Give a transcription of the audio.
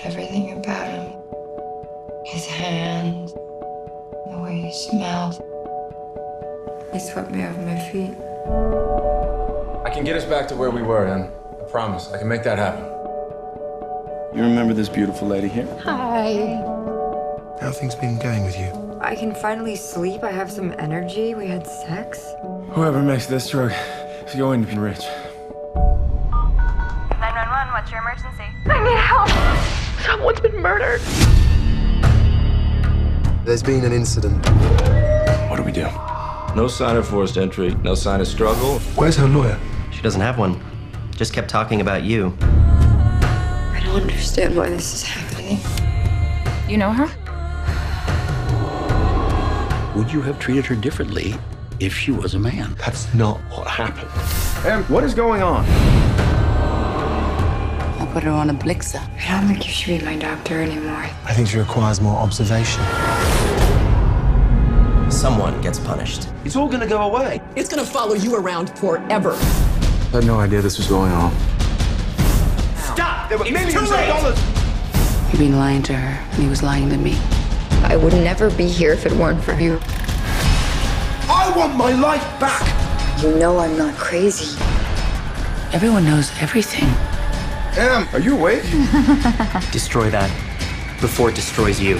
everything about him. His hands, the way he smelled. He swept me off my feet. I can get us back to where we were, Em. I promise. I can make that happen. You remember this beautiful lady here? Hi. How have things been going with you? I can finally sleep. I have some energy. We had sex. Whoever makes this drug is going to be rich. 911, what's your emergency? I need help. Someone's been murdered. There's been an incident. What do we do? No sign of forced entry, no sign of struggle. Where's her lawyer? She doesn't have one. Just kept talking about you. I don't understand why this is happening. You know her? Would you have treated her differently if she was a man? That's not what happened. Em, what is going on? I put her on a blixer. I don't think you should be my doctor anymore. I think she requires more observation. Someone gets punished. It's all gonna go away. It's gonna follow you around forever. I had no idea this was going on. Stop! There were millions of dollars! You've been lying to her, and he was lying to me. I would never be here if it weren't for you. I want my life back! You know I'm not crazy. Everyone knows everything. Em, are you awake? Destroy that before it destroys you.